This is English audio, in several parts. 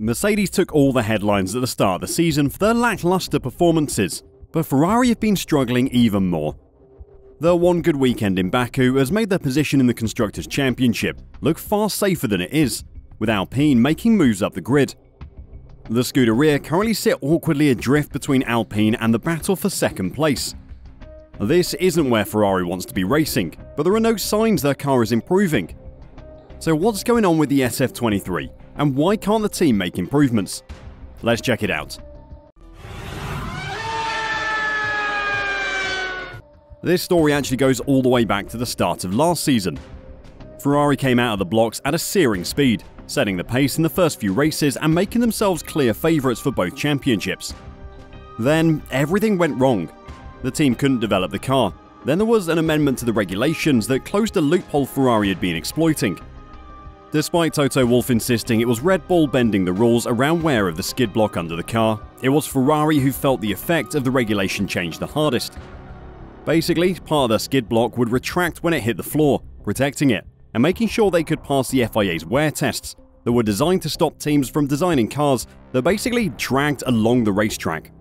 Mercedes took all the headlines at the start of the season for their lacklustre performances, but Ferrari have been struggling even more. Their one good weekend in Baku has made their position in the Constructors' Championship look far safer than it is, with Alpine making moves up the grid. The Scudderia currently sit awkwardly adrift between Alpine and the battle for second place. This isn't where Ferrari wants to be racing, but there are no signs their car is improving. So what's going on with the SF23, and why can't the team make improvements? Let's check it out. This story actually goes all the way back to the start of last season. Ferrari came out of the blocks at a searing speed, setting the pace in the first few races and making themselves clear favourites for both championships. Then everything went wrong. The team couldn't develop the car. Then there was an amendment to the regulations that closed a loophole Ferrari had been exploiting. Despite Toto Wolff insisting it was Red Bull bending the rules around wear of the skid block under the car, it was Ferrari who felt the effect of the regulation change the hardest. Basically, part of their skid block would retract when it hit the floor, protecting it, and making sure they could pass the FIA's wear tests that were designed to stop teams from designing cars that basically dragged along the racetrack.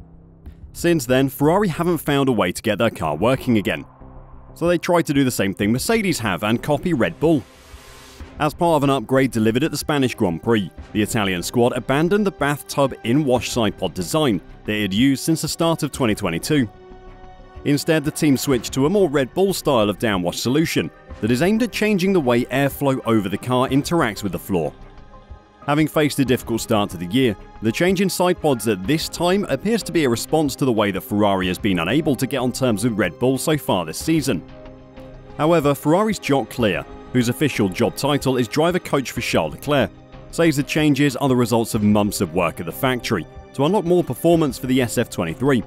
Since then, Ferrari haven't found a way to get their car working again. So they tried to do the same thing Mercedes have and copy Red Bull. As part of an upgrade delivered at the Spanish Grand Prix, the Italian squad abandoned the bathtub in-wash side pod design they had used since the start of 2022. Instead, the team switched to a more Red Bull style of downwash solution that is aimed at changing the way airflow over the car interacts with the floor. Having faced a difficult start to the year, the change in side pods at this time appears to be a response to the way that Ferrari has been unable to get on terms with Red Bull so far this season. However, Ferrari's Jock Clear, whose official job title is driver coach for Charles Leclerc, says the changes are the results of months of work at the factory to unlock more performance for the SF23.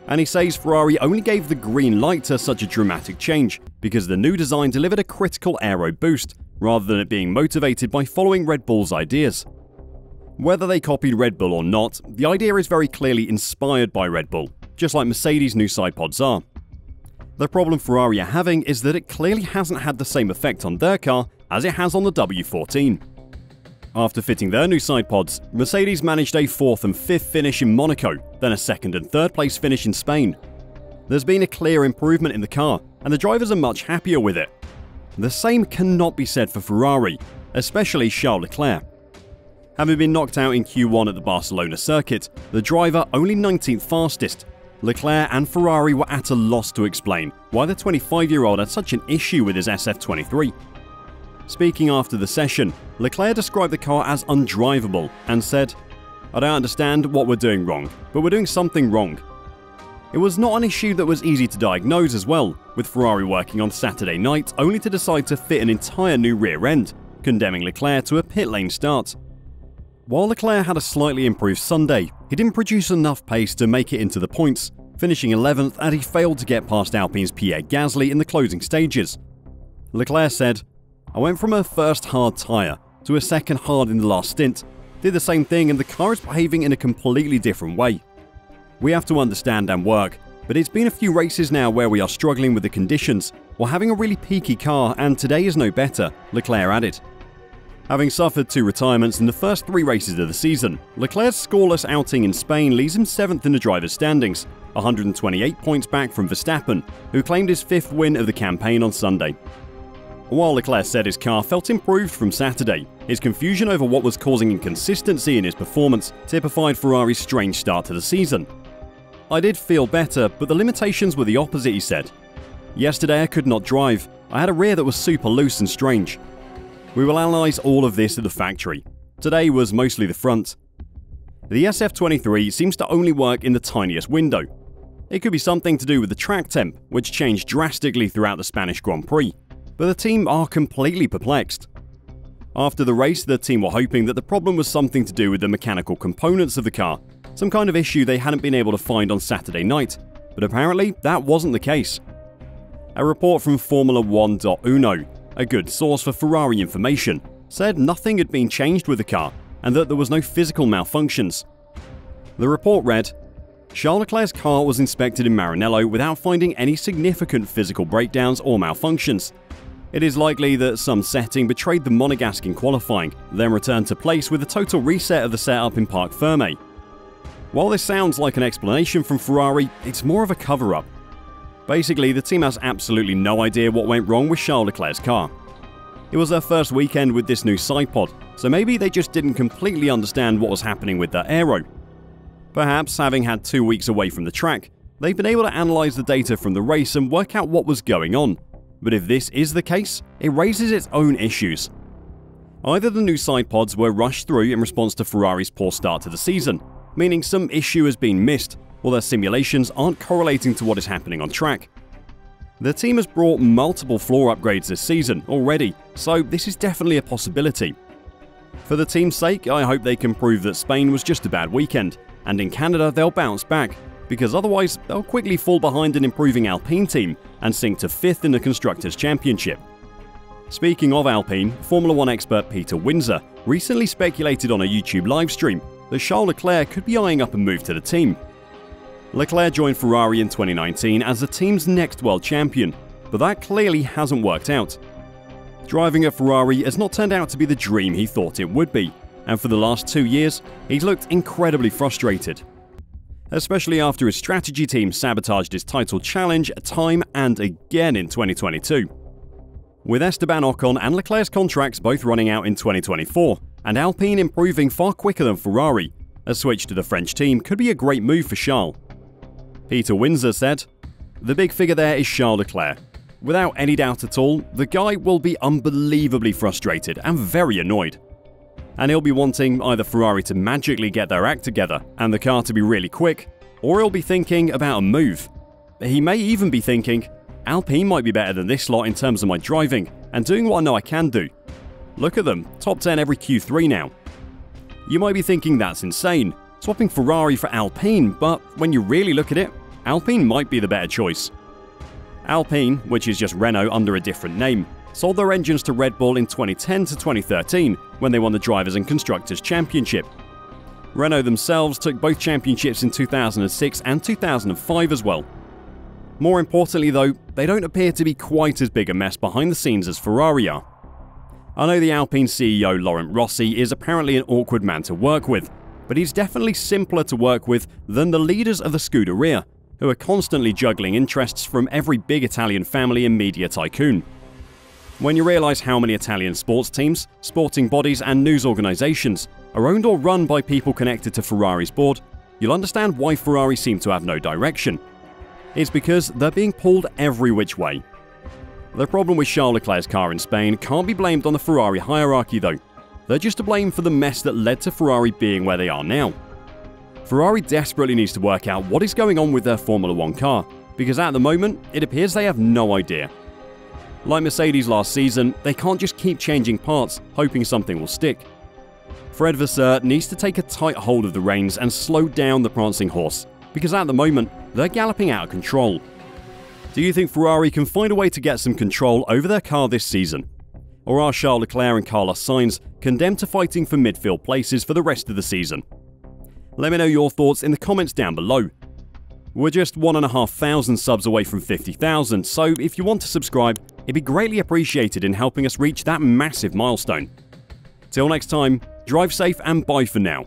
And he says Ferrari only gave the green light to such a dramatic change because the new design delivered a critical aero boost, rather than it being motivated by following Red Bull's ideas. Whether they copied Red Bull or not, the idea is very clearly inspired by Red Bull, just like Mercedes' new side pods are. The problem Ferrari are having is that it clearly hasn't had the same effect on their car as it has on the W14. After fitting their new side pods, Mercedes managed a 4th and 5th finish in Monaco, then a 2nd and 3rd place finish in Spain. There's been a clear improvement in the car, and the drivers are much happier with it. The same cannot be said for Ferrari, especially Charles Leclerc. Having been knocked out in Q1 at the Barcelona circuit, the driver only 19th fastest, Leclerc and Ferrari were at a loss to explain why the 25-year-old had such an issue with his SF23. Speaking after the session, Leclerc described the car as undrivable and said, "I don't understand what we're doing wrong, but we're doing something wrong." It was not an issue that was easy to diagnose as well, with Ferrari working on Saturday night only to decide to fit an entire new rear end, condemning Leclerc to a pit lane start. While Leclerc had a slightly improved Sunday, he didn't produce enough pace to make it into the points, finishing 11th, and he failed to get past Alpine's Pierre Gasly in the closing stages. Leclerc said, "I went from a first hard tyre to a second hard in the last stint, did the same thing and the car is behaving in a completely different way. We have to understand and work, but it's been a few races now where we are struggling with the conditions, while having a really peaky car, and today is no better," Leclerc added. Having suffered 2 retirements in the first 3 races of the season, Leclerc's scoreless outing in Spain leaves him 7th in the drivers' standings, 128 points back from Verstappen, who claimed his 5th win of the campaign on Sunday. While Leclerc said his car felt improved from Saturday, his confusion over what was causing inconsistency in his performance typified Ferrari's strange start to the season. "I did feel better, but the limitations were the opposite," he said. "Yesterday I could not drive. I had a rear that was super loose and strange. We will analyse all of this at the factory. Today was mostly the front." The SF23 seems to only work in the tiniest window. It could be something to do with the track temp, which changed drastically throughout the Spanish Grand Prix, but the team are completely perplexed. After the race, the team were hoping that the problem was something to do with the mechanical components of the car, some kind of issue they hadn't been able to find on Saturday night, but apparently that wasn't the case. A report from Formula 1.Uno, a good source for Ferrari information, said nothing had been changed with the car and that there was no physical malfunctions. The report read, "Charles Leclerc's car was inspected in Maranello without finding any significant physical breakdowns or malfunctions. It is likely that some setting betrayed the Monegasque in qualifying, then returned to place with a total reset of the setup in Parc Fermé. While this sounds like an explanation from Ferrari, it's more of a cover-up. Basically, the team has absolutely no idea what went wrong with Charles Leclerc's car. It was their first weekend with this new side pod, so maybe they just didn't completely understand what was happening with their aero. Perhaps, having had 2 weeks away from the track, they've been able to analyse the data from the race and work out what was going on. But if this is the case, it raises its own issues. Either the new side pods were rushed through in response to Ferrari's poor start to the season, meaning some issue has been missed, or their simulations aren't correlating to what is happening on track. The team has brought multiple floor upgrades this season already, so this is definitely a possibility. For the team's sake, I hope they can prove that Spain was just a bad weekend, and in Canada they'll bounce back, because otherwise they'll quickly fall behind an improving Alpine team and sink to 5th in the Constructors' Championship. Speaking of Alpine, Formula 1 expert Peter Windsor recently speculated on a YouTube livestream that Charles Leclerc could be eyeing up a move to the team. Leclerc joined Ferrari in 2019 as the team's next world champion, but that clearly hasn't worked out. Driving at Ferrari has not turned out to be the dream he thought it would be, and for the last 2 years, he's looked incredibly frustrated. Especially after his strategy team sabotaged his title challenge time and again in 2022. With Esteban Ocon and Leclerc's contracts both running out in 2024, and Alpine improving far quicker than Ferrari, a switch to the French team could be a great move for Charles. Peter Windsor said, "The big figure there is Charles Leclerc. Without any doubt at all, the guy will be unbelievably frustrated and very annoyed. And he'll be wanting either Ferrari to magically get their act together and the car to be really quick, or he'll be thinking about a move. He may even be thinking, Alpine might be better than this lot in terms of my driving and doing what I know I can do. Look at them, top 10 every Q3 now." You might be thinking that's insane, swapping Ferrari for Alpine, but when you really look at it, Alpine might be the better choice. Alpine, which is just Renault under a different name, sold their engines to Red Bull in 2010 to 2013 when they won the Drivers' and Constructors' Championship. Renault themselves took both championships in 2006 and 2005 as well. More importantly though, they don't appear to be quite as big a mess behind the scenes as Ferrari are. I know the Alpine CEO Laurent Rossi is apparently an awkward man to work with, but he's definitely simpler to work with than the leaders of the Scudderia, who are constantly juggling interests from every big Italian family and media tycoon. When you realise how many Italian sports teams, sporting bodies and news organisations are owned or run by people connected to Ferrari's board, you'll understand why Ferrari seem to have no direction. It's because they're being pulled every which way. The problem with Charles Leclerc's car in Spain can't be blamed on the Ferrari hierarchy though. They're just to blame for the mess that led to Ferrari being where they are now. Ferrari desperately needs to work out what is going on with their Formula 1 car, because at the moment, it appears they have no idea. Like Mercedes last season, they can't just keep changing parts, hoping something will stick. Fred Vasseur needs to take a tight hold of the reins and slow down the prancing horse, because at the moment, they're galloping out of control. Do you think Ferrari can find a way to get some control over their car this season? Or are Charles Leclerc and Carlos Sainz condemned to fighting for midfield places for the rest of the season? Let me know your thoughts in the comments down below. We're just 1,500 subs away from 50,000, so if you want to subscribe, it'd be greatly appreciated in helping us reach that massive milestone. Till next time, drive safe and bye for now.